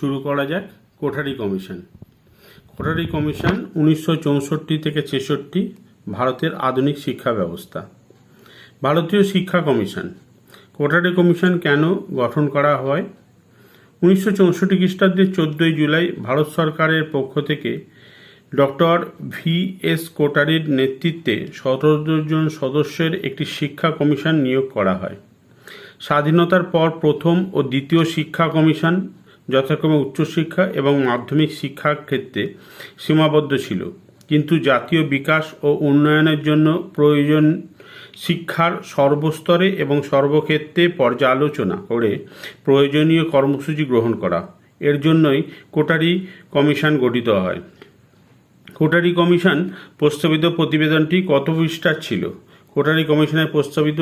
শুরু করা যাক কোঠারি কমিশন। কোঠারি কমিশন 1964 থেকে 66 ভারতের আধুনিক শিক্ষা ব্যবস্থা। ভারতীয় শিক্ষা কমিশন। কোঠারি কমিশন কেন গঠন করা হয়? 1964 খ্রিস্টাব্দের 14 জুলাই ভারত সরকারের পক্ষ থেকে ডক্টর V.S. কোঠারির নেতৃত্বে 17 জন সদস্যের একটি শিক্ষা কমিশন নিয়োগ করা হয়। স্বাধীনতার পর প্রথম ও দ্বিতীয় শিক্ষা কমিশন যথাক্রমে উচ্চশিক্ষা এবং মাধ্যমিক শিক্ষার ক্ষেত্রে সীমাবদ্ধ ছিল, কিন্তু জাতীয় বিকাশ ও উন্নয়নের জন্য প্রয়োজন শিক্ষার সর্বস্তরে এবং সর্বক্ষেত্রে পর্যালোচনা করে প্রয়োজনীয় কর্মসূচি গ্রহণ করা, এর জন্যই কোঠারি কমিশন গঠিত হয়। কোঠারি কমিশন প্রস্তাবিত প্রতিবেদনটি কত পৃষ্ঠার ছিল? কোঠারি কমিশনের প্রস্তাবিত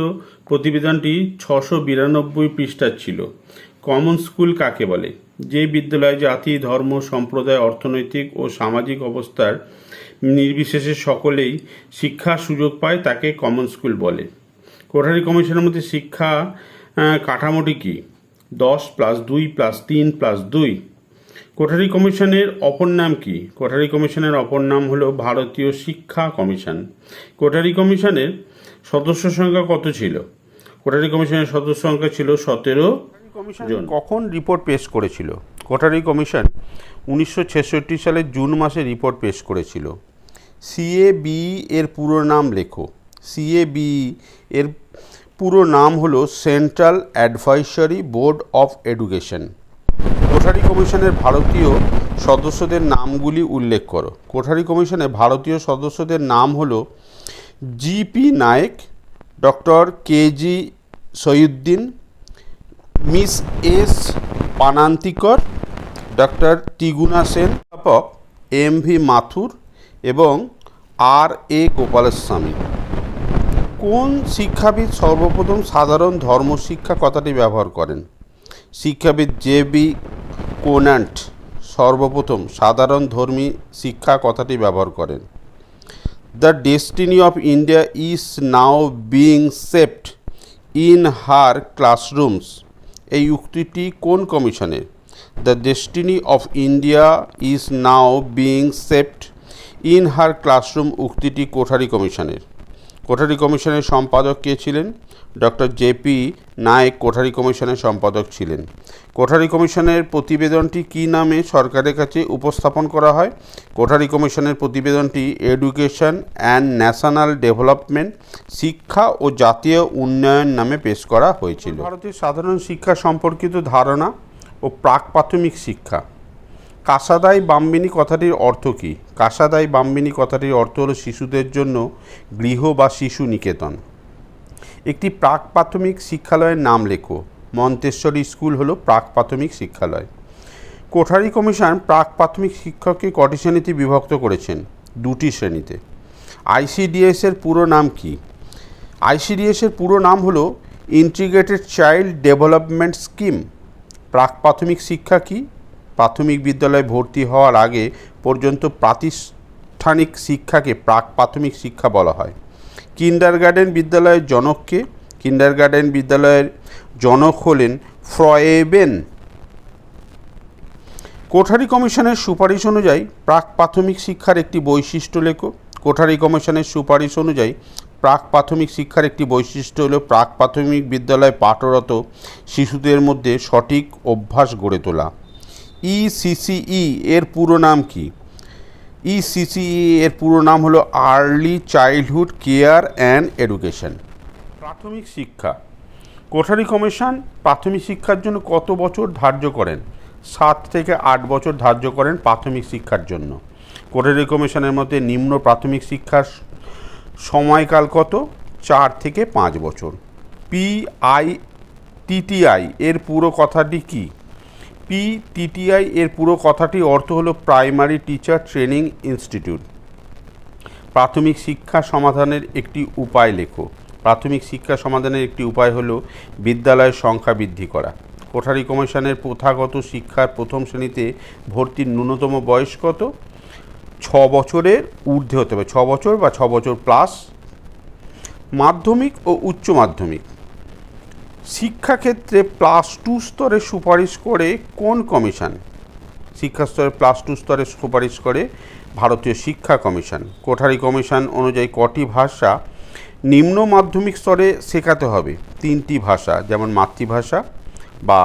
প্রতিবেদনটি 692 পৃষ্ঠার ছিল। কমন স্কুল কাকে বলে? যে বিদ্যালয় জাতি, ধর্ম, সম্প্রদায়, অর্থনৈতিক ও সামাজিক অবস্থার নির্বিশেষে সকলেই শিক্ষার সুযোগ পায় তাকে কমন স্কুল বলে। কোঠারি কমিশনের মধ্যে শিক্ষা কাঠামোটি কি? 10+2+3+2। কোঠারি কমিশনের অপর নাম কি? কোঠারি কমিশনের অপর নাম হলো ভারতীয় শিক্ষা কমিশন। কোঠারি কমিশনের সদস্য সংখ্যা কত ছিল? কোঠারি কমিশনের সদস্য সংখ্যা ছিল 17 জন। কখন রিপোর্ট পেশ করেছিল? কোঠারি কমিশন 1966 সালের জুন মাসে রিপোর্ট পেশ করেছিল। CABE এর পুরো নাম লেখো। CABE এর পুরো নাম হলো central advisory board of education. Kothari কমিশনের ভারতীয় সদস্যদের নামগুলি উল্লেখ করো। কোঠারি কমিশনের ভারতীয় সদস্যদের নাম হলো GP Naik, doctor KG Saiyidain, miss S Panandikar, doctor Triguna Sen, অধ্যাপক MV মাথুর এবং RA গোপালস্বামী। কোন শিক্ষাবিদ সর্বপ্রথম সাধারণ ধর্মশিক্ষা কথাটি ব্যবহার করেন? শিক্ষাবিদ JB কোনান্ট সর্বপ্রথম সাধারণ ধর্মী শিক্ষা কথাটি ব্যবহার করেন। The destiny of India is now being shaped in her classrooms, এই উক্তিটি কোন কমিশনের? The destiny of India is now being shaped in her classroom উক্তিটি কোঠারি কমিশনের। কোঠারি কমিশনের সম্পাদক কে ছিলেন? ডক্টর JP নায়েক কোঠারি কমিশনের সম্পাদক ছিলেন। কোঠারি কমিশনের প্রতিবেদনটি কী নামে সরকারের কাছে উপস্থাপন করা হয়? কোঠারি কমিশনের প্রতিবেদনটি এডুকেশন অ্যান্ড ন্যাশনাল ডেভেলপমেন্ট, শিক্ষা ও জাতীয় উন্নয়ন নামে পেশ করা হয়েছিল। ভারতের সাধারণ শিক্ষা সম্পর্কিত ধারণা ও প্রাক প্রাথমিক শিক্ষা। কাসাদাই বাম্বিনী কথাটির অর্থ কী? কাসাদাই বাম্বিনী কথাটির অর্থ হলো শিশুদের জন্য গৃহ বা শিশু নিকেতন। একটি প্রাক প্রাথমিক শিক্ষালয়ের নাম লেখো। মন্তেশ্বরী স্কুল হলো প্রাক প্রাথমিক শিক্ষালয়। কোঠারি কমিশন প্রাক প্রাথমিক শিক্ষককে কটি শ্রেণীতে বিভক্ত করেছেন? 2টি শ্রেণীতে। ICDS এর পুরো নাম কি? ICDS এর পুরো নাম হলো ইন্টিগ্রেটেড চাইল্ড ডেভেলপমেন্ট স্কিম। প্রাক প্রাথমিক শিক্ষা কি? প্রাথমিক বিদ্যালয়ে ভর্তি হওয়ার আগে পর্যন্ত প্রাতিষ্ঠানিক শিক্ষাকে প্রাক প্রাথমিক শিক্ষা বলা হয়। কিন্ডারগার্টেন বিদ্যালয়ের জনককে? কিন্ডারগার্টেন বিদ্যালয়ের জনক হলেন ফ্রয়েবেন। কোঠারি কমিশনের সুপারিশ অনুযায়ী প্রাক প্রাথমিক শিক্ষার একটি বৈশিষ্ট্য লেখো। কোঠারি কমিশনের সুপারিশ অনুযায়ী প্রাক প্রাথমিক শিক্ষার একটি বৈশিষ্ট্য হল প্রাক প্রাথমিক বিদ্যালয়ে পাঠরত শিশুদের মধ্যে সঠিক অভ্যাস গড়ে তোলা। ECCE এর পুরো নাম কি? ECCE এর পুরো নাম হলো early childhood care and education. প্রাথমিক শিক্ষা। কোঠারি কমিশন প্রাথমিক শিক্ষার জন্য কত বছর ধার্য করেন? 7 থেকে 8 বছর ধার্য করেন প্রাথমিক শিক্ষার জন্য। কোঠারি কমিশনের মধ্যে নিম্ন প্রাথমিক শিক্ষার সময়কাল কত? 4 থেকে 5 বছর। PITTI এর পুরো কথাটি কি? PTTI এর পুরো কথাটি অর্থ হলো প্রাইমারি টিচার ট্রেনিং ইনস্টিটিউট। প্রাথমিক শিক্ষা সমাধানের একটি উপায় লেখো। প্রাথমিক শিক্ষা সমাধানের একটি উপায় হলো বিদ্যালয়ের সংখ্যা বৃদ্ধি করা। কোঠারি কমিশনের প্রথাগত শিক্ষার প্রথম শ্রেণীতে ভর্তির ন্যূনতম বয়স কত? 6 বছরের ঊর্ধ্বে হতে হবে, 6 বছর বা 6 বছর প্লাস। মাধ্যমিক ও উচ্চ মাধ্যমিক শিক্ষাক্ষেত্রে +2 স্তরে সুপারিশ করে কোন কমিশন? শিক্ষা স্তরে +2 স্তরে সুপারিশ করে ভারতীয় শিক্ষা কমিশন। কোঠারি কমিশন অনুযায়ী কটি ভাষা নিম্ন মাধ্যমিক স্তরে শেখাতে হবে? 3টি ভাষা, যেমন মাতৃভাষা বা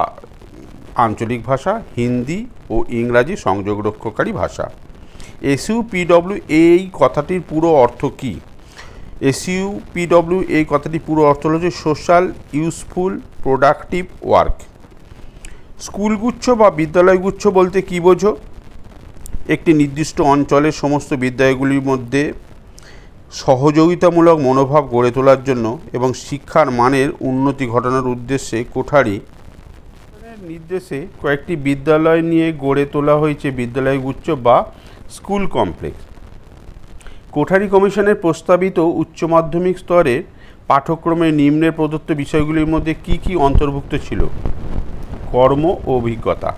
আঞ্চলিক ভাষা, হিন্দি ও ইংরাজি সংযোগ রক্ষাকারী ভাষা। SUPW এই কথাটির পুরো অর্থ কী? SUPW এই কথাটির পুরো অর্থ হচ্ছে সোশ্যাল ইউজফুল প্রোডাক্টিভ ওয়ার্ক। স্কুলগুচ্ছ বা বিদ্যালয়গুচ্ছ বলতে কী বোঝো? একটি নির্দিষ্ট অঞ্চলের সমস্ত বিদ্যালয়গুলির মধ্যে সহযোগিতামূলক মনোভাব গড়ে তোলার জন্য এবং শিক্ষার মানের উন্নতি ঘটানোর উদ্দেশ্যে কোঠারি নির্দেশে কয়েকটি বিদ্যালয় নিয়ে গড়ে তোলা হয়েছে বিদ্যালয়গুচ্ছ বা স্কুল কমপ্লেক্স। কোঠারি কমিশনের প্রস্তাবিত উচ্চ মাধ্যমিক স্তরের পাঠ্যক্রমে নিম্নের প্রদত্ত বিষয়গুলির মধ্যে কী কী অন্তর্ভুক্ত ছিল? কর্ম ও অভিজ্ঞতা।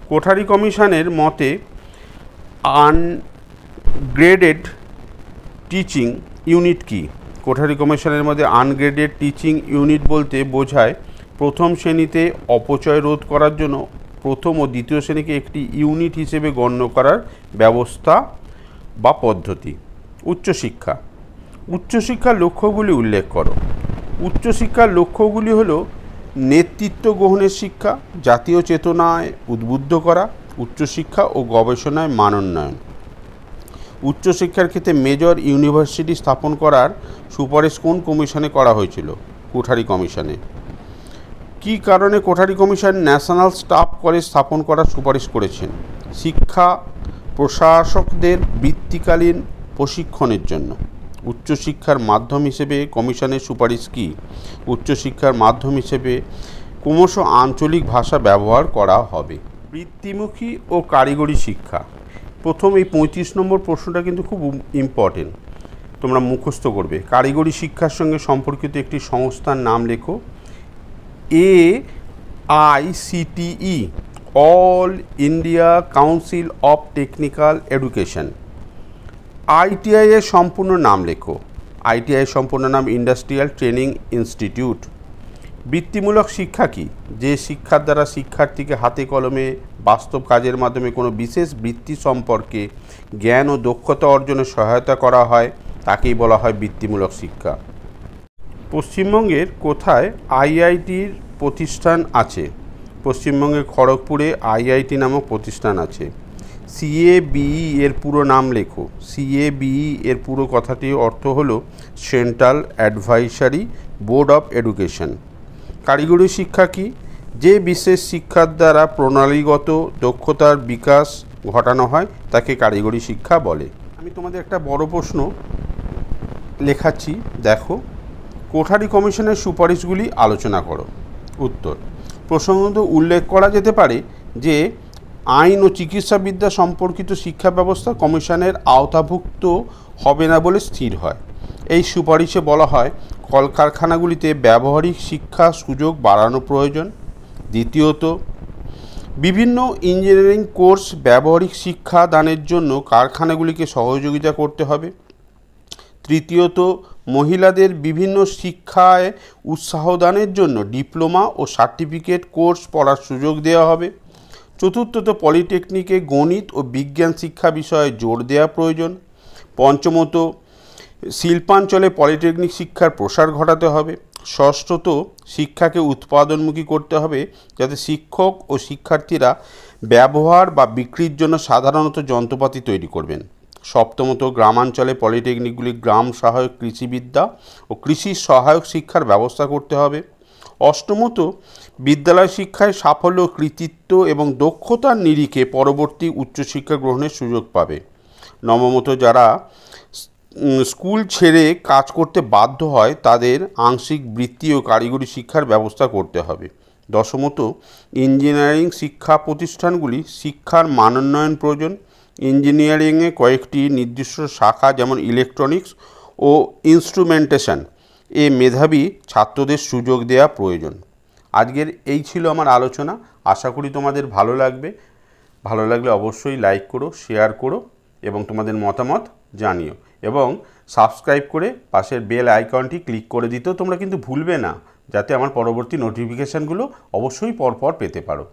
কোঠারি কমিশনের মতে আনগ্রেডেড টিচিং ইউনিট কি? কোঠারি কমিশনের মধ্যে আনগ্রেডেড টিচিং ইউনিট বলতে বোঝায় প্রথম শ্রেণীতে অপচয় রোধ করার জন্য প্রথম ও দ্বিতীয় শ্রেণীকে একটি ইউনিট হিসেবে গণ্য করার ব্যবস্থা বা পদ্ধতি। উচ্চশিক্ষা। উচ্চশিক্ষার লক্ষ্যগুলি উল্লেখ করো। উচ্চশিক্ষার লক্ষ্যগুলি হল নেতৃত্ব গ্রহণের শিক্ষা, জাতীয় চেতনায় উদ্বুদ্ধ করা, উচ্চশিক্ষা ও গবেষণায় মানোন্নয়ন। উচ্চশিক্ষার ক্ষেত্রে মেজর ইউনিভার্সিটি স্থাপন করার সুপারিশ কোন কমিশনে করা হয়েছিল? কোঠারি কমিশনে। কী কারণে Kothari commission national staff college স্থাপন করার সুপারিশ করেছেন? শিক্ষা প্রশাসকদের বৃত্তিকালীন প্রশিক্ষণের জন্য। উচ্চশিক্ষার মাধ্যম হিসেবে কমিশনের সুপারিশ কী? উচ্চশিক্ষার মাধ্যম হিসেবে ক্রমশ আঞ্চলিক ভাষা ব্যবহার করা হবে। বৃত্তিমুখী ও কারিগরি শিক্ষা। প্রথম এই 35 নম্বর প্রশ্নটা কিন্তু খুব ইম্পর্টেন্ট, তোমরা মুখস্থ করবে। কারিগরি শিক্ষার সঙ্গে সম্পর্কিত একটি সংস্থার নাম লেখো। AICTE, all India council of technical education. ITI এর সম্পূর্ণ নাম লেখো। ITI এর সম্পূর্ণ নাম ইন্ডাস্ট্রিয়াল ট্রেনিং ইনস্টিটিউট। বৃত্তিমূলক শিক্ষা কি? যে শিক্ষার দ্বারা শিক্ষার্থীকে হাতে কলমে বাস্তব কাজের মাধ্যমে কোনো বিশেষ বৃত্তি সম্পর্কে জ্ঞান ও দক্ষতা অর্জনে সহায়তা করা হয় তাকেই বলা হয় বৃত্তিমূলক শিক্ষা। পশ্চিমবঙ্গের কোথায় IITর প্রতিষ্ঠান আছে? পশ্চিমবঙ্গের খড়গপুরে IIT নামক প্রতিষ্ঠান আছে। CABE এর পুরো নাম লেখো। CABE এর পুরো কথাটির অর্থ হলো central advisory board of education. কারিগরি শিক্ষা কি? যে বিশেষ শিক্ষার দ্বারা প্রণালীগত দক্ষতার বিকাশ ঘটানো হয় তাকে কারিগরি শিক্ষা বলে। আমি তোমাদের একটা বড় প্রশ্ন লেখাচ্ছি, দেখো। কোঠারি কমিশনের সুপারিশগুলি আলোচনা করো। উত্তর। প্রসঙ্গত উল্লেখ করা যেতে পারে যে আইন ও চিকিৎসাবিদ্যা সম্পর্কিত শিক্ষা ব্যবস্থা কমিশনের আওতাভুক্ত হবে না বলে স্থির হয়। এই সুপারিশে বলা হয় কলকারখানাগুলিতে ব্যবহারিক শিক্ষা সুযোগ বাড়ানো প্রয়োজন। দ্বিতীয়ত, বিভিন্ন ইঞ্জিনিয়ারিং কোর্স ব্যবহারিক শিক্ষা দানের জন্য কারখানাগুলিকে সহযোগিতা করতে হবে। তৃতীয়ত, মহিলাদের বিভিন্ন শিক্ষায় উৎসাহ দানের জন্য ডিপ্লোমা ও সার্টিফিকেট কোর্স পড়ার সুযোগ দেওয়া হবে। চতুর্থত, পলিটেকনিকে গণিত ও বিজ্ঞান শিক্ষা বিষয়ে জোর দেওয়া প্রয়োজন। পঞ্চমত, শিল্পাঞ্চলে পলিটেকনিক শিক্ষার প্রসার ঘটাতে হবে। ষষ্ঠত, শিক্ষাকে উৎপাদনমুখী করতে হবে যাতে শিক্ষক ও শিক্ষার্থীরা ব্যবহার বা বিক্রির জন্য সাধারণত যন্ত্রপাতি তৈরি করবেন। সপ্তমত, গ্রামাঞ্চলে পলিটেকনিকগুলি গ্রাম সহায়ক কৃষিবিদ্যা ও কৃষি সহায়ক শিক্ষার ব্যবস্থা করতে হবে। অষ্টমত, বিদ্যালয় শিক্ষায় সাফল্য, কৃতিত্ব এবং দক্ষতার নিরিখে পরবর্তী উচ্চশিক্ষা গ্রহণের সুযোগ পাবে। নবমত, যারা স্কুল ছেড়ে কাজ করতে বাধ্য হয় তাদের আংশিক বৃত্তি ও কারিগরি শিক্ষার ব্যবস্থা করতে হবে। দশমত, ইঞ্জিনিয়ারিং শিক্ষা প্রতিষ্ঠানগুলি শিক্ষার মানোন্নয়ন প্রয়োজন। ইঞ্জিনিয়ারিংয়ে কয়েকটি নির্দিষ্ট শাখা যেমন ইলেকট্রনিক্স ও ইনস্ট্রুমেন্টেশন এ মেধাবী ছাত্রদের সুযোগ দেওয়া প্রয়োজন। আজকের এই ছিল আমার আলোচনা। আশা করি তোমাদের ভালো লাগবে। ভালো লাগলে অবশ্যই লাইক করো, শেয়ার করো এবং তোমাদের মতামত জানিও, এবং সাবস্ক্রাইব করে পাশের বেল আইকনটি ক্লিক করে দিতেও তোমরা কিন্তু ভুলবে না, যাতে আমার পরবর্তী নোটিফিকেশানগুলো অবশ্যই পরপর পেতে পারো।